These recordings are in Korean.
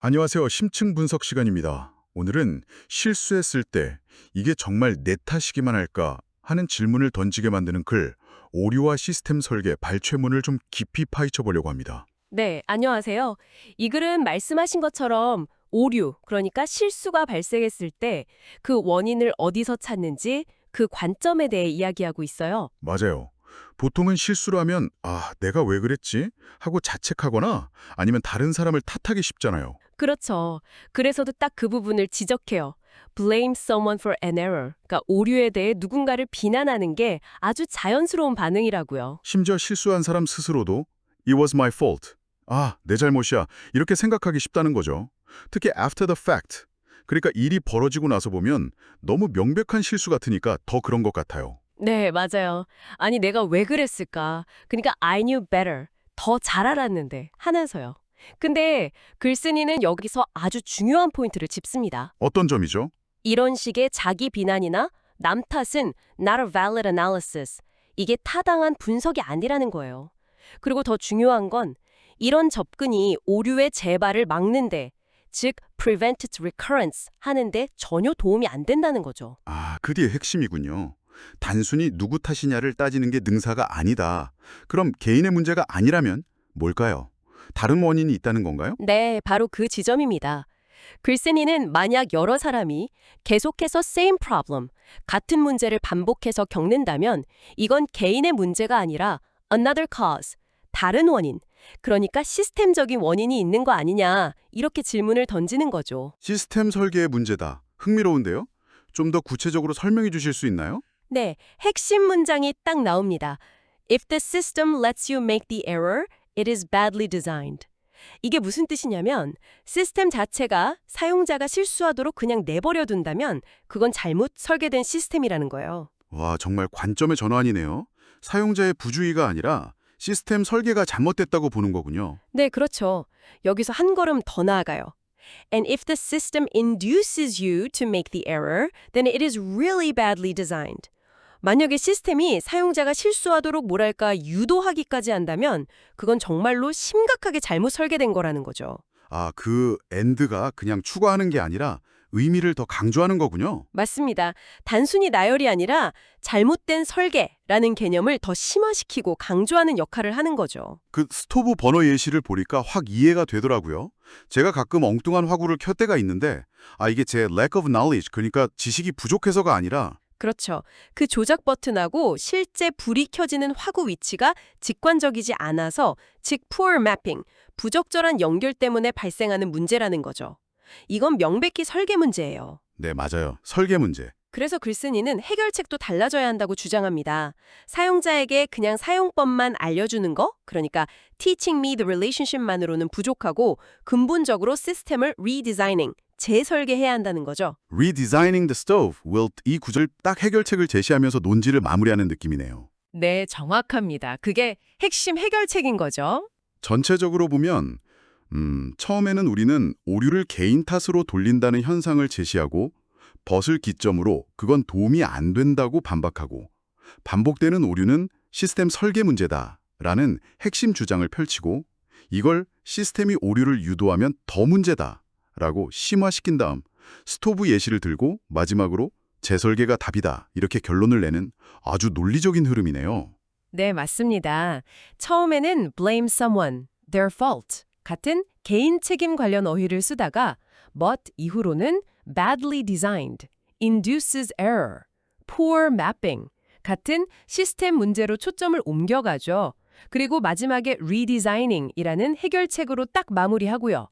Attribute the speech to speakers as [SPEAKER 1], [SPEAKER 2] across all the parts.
[SPEAKER 1] 안녕하세요. 심층 분석 시간입니다. 오늘은 실수했을 때 이게 정말 내 탓이기만 할까 하는 질문을 던지게 만드는 글, 오류와 시스템 설계 발췌문을 좀 깊이 파헤쳐 보려고 합니다.
[SPEAKER 2] 네, 안녕하세요. 이 글은 말씀하신 것처럼 오류, 그러니까 실수가 발생했을 때 그 원인을 어디서 찾는지 그 관점에 대해 이야기하고 있어요.
[SPEAKER 1] 맞아요. 보통은 실수를 하면 내가 왜 그랬지? 하고 자책하거나 아니면 다른 사람을 탓하기 쉽잖아요.
[SPEAKER 2] 그렇죠. 그래서도 딱 그 부분을 지적해요. Blame someone for an error. 그러니까 오류에 대해 누군가를 비난하는 게 아주 자연스러운 반응이라고요.
[SPEAKER 1] 심지어 실수한 사람 스스로도 It was my fault. 내 잘못이야. 이렇게 생각하기 쉽다는 거죠. 특히 after the fact. 그러니까 일이 벌어지고 나서 보면 너무 명백한 실수 같으니까 더 그런 것 같아요.
[SPEAKER 2] 네, 맞아요. 아니, 내가 왜 그랬을까? 그러니까 I knew better. 더 잘 알았는데 하면서요. 근데 글쓴이는 여기서 아주 중요한 포인트를 짚습니다.
[SPEAKER 1] 어떤 점이죠?
[SPEAKER 2] 이런 식의 자기 비난이나 남 탓은 not a valid analysis. 이게 타당한 분석이 아니라는 거예요. 그리고 더 중요한 건 이런 접근이 오류의 재발을 막는데, 즉 prevent its recurrence 하는데 전혀 도움이 안 된다는 거죠.
[SPEAKER 1] 그 뒤에 핵심이군요. 단순히 누구 탓이냐를 따지는 게 능사가 아니다. 그럼 개인의 문제가 아니라면 뭘까요? 다른 원인이 있다는 건가요?
[SPEAKER 2] 네, 바로 그 지점입니다. 글쓴이는 만약 여러 사람이 계속해서 same problem, 같은 문제를 반복해서 겪는다면 이건 개인의 문제가 아니라 another cause, 다른 원인, 그러니까 시스템적인 원인이 있는 거 아니냐, 이렇게 질문을 던지는 거죠.
[SPEAKER 1] 시스템 설계의 문제다. 흥미로운데요? 좀 더 구체적으로 설명해 주실 수 있나요?
[SPEAKER 2] 네, 핵심 문장이 딱 나옵니다. If the system lets you make the error, it is badly designed. 이게 무슨 뜻이냐면 시스템 자체가 사용자가 실수하도록 그냥 내버려 둔다면 그건 잘못 설계된 시스템이라는 거예요.
[SPEAKER 1] 와, 정말 관점의 전환이네요. 사용자의 부주의가 아니라 시스템 설계가 잘못됐다고 보는 거군요.
[SPEAKER 2] 네, 그렇죠. 여기서 한 걸음 더 나아가요. And if the system induces you to make the error, then it is really badly designed. 만약에 시스템이 사용자가 실수하도록 뭐랄까 유도하기까지 한다면 그건 정말로 심각하게 잘못 설계된 거라는 거죠.
[SPEAKER 1] 그 엔드가 그냥 추가하는 게 아니라 의미를 더 강조하는 거군요.
[SPEAKER 2] 맞습니다. 단순히 나열이 아니라 잘못된 설계라는 개념을 더 심화시키고 강조하는 역할을 하는 거죠.
[SPEAKER 1] 그 스토브 버너 예시를 보니까 확 이해가 되더라고요. 제가 가끔 엉뚱한 화구를 켤 때가 있는데 이게 제 lack of knowledge, 그러니까 지식이 부족해서가 아니라
[SPEAKER 2] 그렇죠. 그 조작 버튼하고 실제 불이 켜지는 화구 위치가 직관적이지 않아서, 즉 poor mapping, 부적절한 연결 때문에 발생하는 문제라는 거죠. 이건 명백히 설계 문제예요.
[SPEAKER 1] 네, 맞아요. 설계 문제.
[SPEAKER 2] 그래서 글쓴이는 해결책도 달라져야 한다고 주장합니다. 사용자에게 그냥 사용법만 알려주는 거, 그러니까 teaching me the relationship만으로는 부족하고 근본적으로 시스템을 redesigning, 재설계해야 한다는 거죠.
[SPEAKER 1] Redesigning the stove will 이 구절 딱 해결책을 제시하면서 논지를 마무리하는 느낌이네요.
[SPEAKER 2] 네, 정확합니다. 그게 핵심 해결책인 거죠.
[SPEAKER 1] 전체적으로 보면 처음에는 우리는 오류를 개인 탓으로 돌린다는 현상을 제시하고 벗을 기점으로 그건 도움이 안 된다고 반박하고 반복되는 오류는 시스템 설계 문제다라는 핵심 주장을 펼치고 이걸 시스템이 오류를 유도하면 더 문제다라고 심화시킨 다음 스토브 예시를 들고 마지막으로 재설계가 답이다 이렇게 결론을 내는 아주 논리적인 흐름이네요.
[SPEAKER 2] 네, 맞습니다. 처음에는 blame someone, their fault 같은 개인 책임 관련 어휘를 쓰다가 but 이후로는 badly designed, induces error, poor mapping 같은 시스템 문제로 초점을 옮겨가죠. 그리고 마지막에 redesigning 이라는 해결책으로 딱 마무리하고요.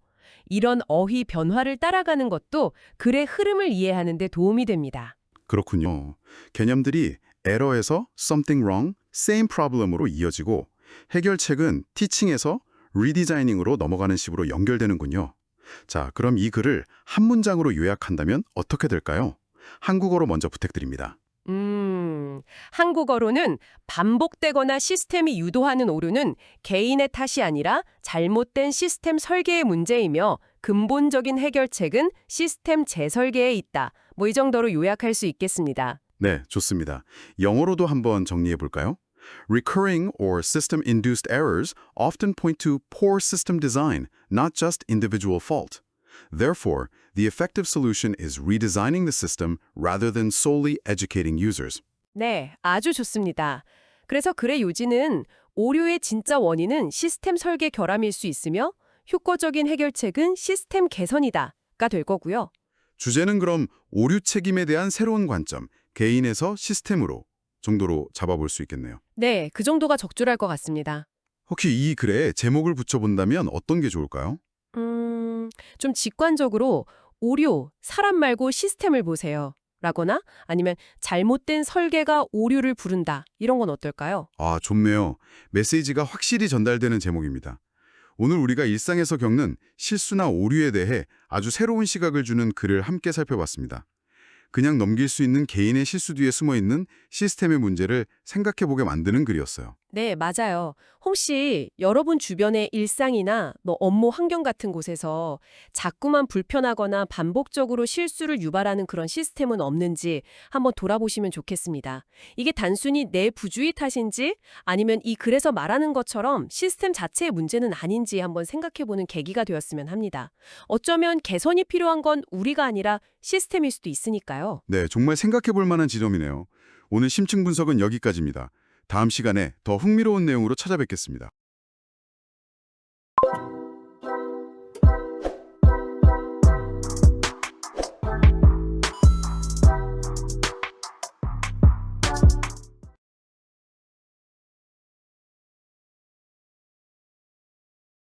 [SPEAKER 2] 이런 어휘 변화를 따라가는 것도 글의 흐름을 이해하는 데 도움이 됩니다.
[SPEAKER 1] 그렇군요. 개념들이 에러에서 something wrong, same problem으로 이어지고 해결책은 teaching에서 redesigning으로 넘어가는 식으로 연결되는군요. 자, 그럼 이 글을 한 문장으로 요약한다면 어떻게 될까요? 한국어로 먼저 부탁드립니다.
[SPEAKER 2] 한국어로는 반복되거나 시스템이 유도하는 오류는 개인의 탓이 아니라 잘못된 시스템 설계의 문제이며 근본적인 해결책은 시스템 재설계에 있다. 뭐 이 정도로 요약할 수 있겠습니다.
[SPEAKER 1] 네, 좋습니다. 영어로도 한번 정리해 볼까요? Recurring or system-induced errors often point to poor system design, not just individual fault. Therefore, the effective solution is redesigning the system rather than solely educating users.
[SPEAKER 2] 네, 아주 좋습니다. 그래서 글의 요지는 오류의 진짜 원인은 시스템 설계 결함일 수 있으며 효과적인 해결책은 시스템 개선이다가 될 거고요.
[SPEAKER 1] 주제는 그럼 오류 책임에 대한 새로운 관점, 개인에서 시스템으로 정도로 잡아볼 수 있겠네요.
[SPEAKER 2] 네, 그 정도가 적절할 것 같습니다.
[SPEAKER 1] 혹시 이 글에 제목을 붙여본다면 어떤 게 좋을까요?
[SPEAKER 2] 좀 직관적으로 오류, 사람 말고 시스템을 보세요. 라거나 아니면 잘못된 설계가 오류를 부른다. 이런 건 어떨까요?
[SPEAKER 1] 아, 좋네요. 메시지가 확실히 전달되는 제목입니다. 오늘 우리가 일상에서 겪는 실수나 오류에 대해 아주 새로운 시각을 주는 글을 함께 살펴봤습니다. 그냥 넘길 수 있는 개인의 실수 뒤에 숨어있는 시스템의 문제를 생각해보게 만드는 글이었어요.
[SPEAKER 2] 네, 맞아요. 혹시 여러분 주변의 일상이나 업무 환경 같은 곳에서 자꾸만 불편하거나 반복적으로 실수를 유발하는 그런 시스템은 없는지 한번 돌아보시면 좋겠습니다. 이게 단순히 내 부주의 탓인지 아니면 이 글에서 말하는 것처럼 시스템 자체의 문제는 아닌지 한번 생각해보는 계기가 되었으면 합니다. 어쩌면 개선이 필요한 건 우리가 아니라 시스템일 수도 있으니까요.
[SPEAKER 1] 네, 정말 생각해볼 만한 지점이네요. 오늘 심층 분석은 여기까지입니다. 다음 시간에 더 흥미로운 내용으로 찾아뵙겠습니다.